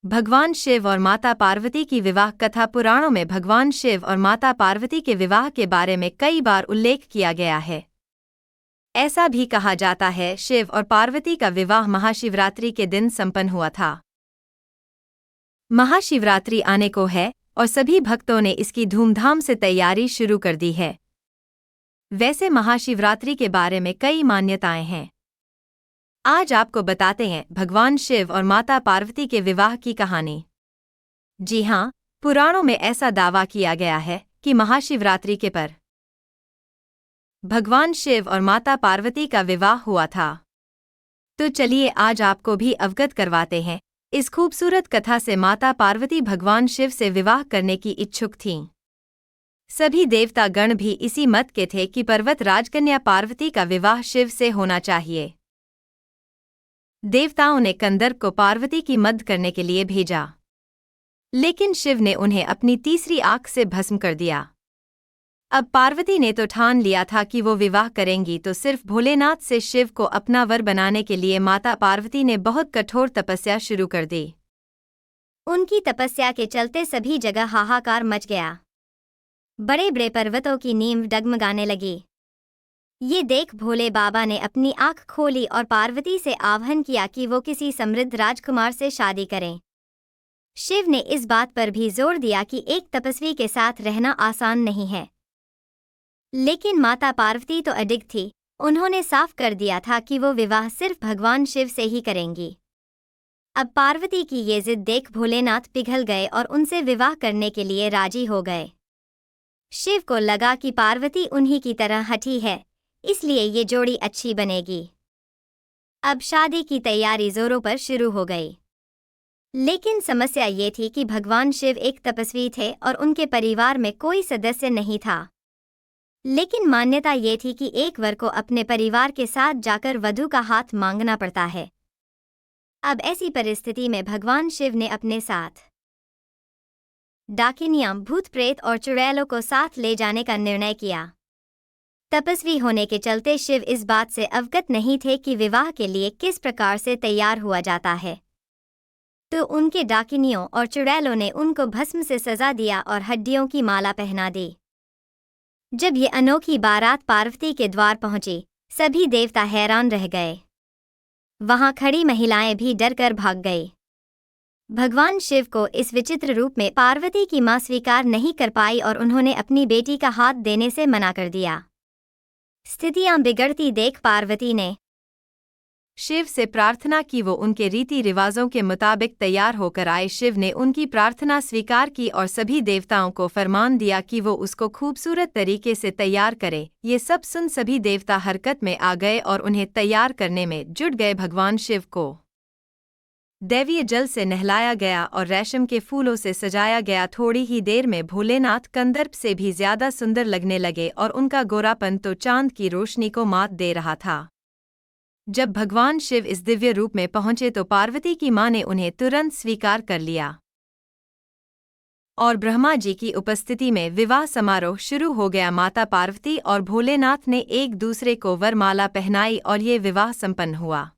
भगवान शिव और माता पार्वती की विवाह कथा पुराणों में भगवान शिव और माता पार्वती के विवाह के बारे में कई बार उल्लेख किया गया है। ऐसा भी कहा जाता है शिव और पार्वती का विवाह महाशिवरात्रि के दिन संपन्न हुआ था। महाशिवरात्रि आने को है और सभी भक्तों ने इसकी धूमधाम से तैयारी शुरू कर दी है। वैसे महाशिवरात्रि के बारे में कई मान्यताएं हैं। आज आपको बताते हैं भगवान शिव और माता पार्वती के विवाह की कहानी। जी हाँ, पुराणों में ऐसा दावा किया गया है कि महाशिवरात्रि के पर भगवान शिव और माता पार्वती का विवाह हुआ था। तो चलिए आज आपको भी अवगत करवाते हैं इस खूबसूरत कथा से। माता पार्वती भगवान शिव से विवाह करने की इच्छुक थीं। सभी देवता गण भी इसी मत के थे कि पर्वत राजकन्या पार्वती का विवाह शिव से होना चाहिए। देवताओं ने कंदर्प को पार्वती की मदद करने के लिए भेजा, लेकिन शिव ने उन्हें अपनी तीसरी आंख से भस्म कर दिया। अब पार्वती ने तो ठान लिया था कि वो विवाह करेंगी, तो सिर्फ भोलेनाथ से शिव को अपना वर बनाने के लिए माता पार्वती ने बहुत कठोर तपस्या शुरू कर दी। उनकी तपस्या के चलते सभी जगह हाहाकार मच गया। बड़े बड़े पर्वतों की नींव डगमगाने लगी। ये देख भोले बाबा ने अपनी आंख खोली और पार्वती से आह्वान किया कि वो किसी समृद्ध राजकुमार से शादी करें। शिव ने इस बात पर भी जोर दिया कि एक तपस्वी के साथ रहना आसान नहीं है, लेकिन माता पार्वती तो अडिग थी। उन्होंने साफ कर दिया था कि वो विवाह सिर्फ भगवान शिव से ही करेंगी। अब पार्वती की ये जिद देख भोलेनाथ पिघल गए और उनसे विवाह करने के लिए राजी हो गए। शिव को लगा कि पार्वती उन्हीं की तरह हठी है, इसलिए ये जोड़ी अच्छी बनेगी। अब शादी की तैयारी जोरों पर शुरू हो गई। लेकिन समस्या ये थी कि भगवान शिव एक तपस्वी थे और उनके परिवार में कोई सदस्य नहीं था। लेकिन मान्यता ये थी कि एक वर को अपने परिवार के साथ जाकर वधू का हाथ मांगना पड़ता है। अब ऐसी परिस्थिति में भगवान शिव ने अपने साथ डाकिनियां, भूत प्रेत और चुड़ैलों को साथ ले जाने का निर्णय किया। तपस्वी होने के चलते शिव इस बात से अवगत नहीं थे कि विवाह के लिए किस प्रकार से तैयार हुआ जाता है। तो उनके डाकिनियों और चुड़ैलों ने उनको भस्म से सजा दिया और हड्डियों की माला पहना दी। जब ये अनोखी बारात पार्वती के द्वार पहुंची, सभी देवता हैरान रह गए। वहां खड़ी महिलाएं भी डरकर भाग गई। भगवान शिव को इस विचित्र रूप में पार्वती की मां स्वीकार नहीं कर पाई और उन्होंने अपनी बेटी का हाथ देने से मना कर दिया। स्थितियां बिगड़ती देख पार्वती ने शिव से प्रार्थना की। वो उनके रीति रिवाजों के मुताबिक तैयार होकर आए। शिव ने उनकी प्रार्थना स्वीकार की और सभी देवताओं को फरमान दिया कि वो उसको खूबसूरत तरीके से तैयार करे। ये सब सुन सभी देवता हरकत में आ गए और उन्हें तैयार करने में जुट गए। भगवान शिव को दैवीय जल से नहलाया गया और रेशम के फूलों से सजाया गया। थोड़ी ही देर में भोलेनाथ कंदर्प से भी ज्यादा सुंदर लगने लगे और उनका गोरापन तो चांद की रोशनी को मात दे रहा था। जब भगवान शिव इस दिव्य रूप में पहुंचे तो पार्वती की मां ने उन्हें तुरंत स्वीकार कर लिया और ब्रह्मा जी की उपस्थिति में विवाह समारोह शुरू हो गया। माता पार्वती और भोलेनाथ ने एक दूसरे को वरमाला पहनाई और ये विवाह संपन्न हुआ।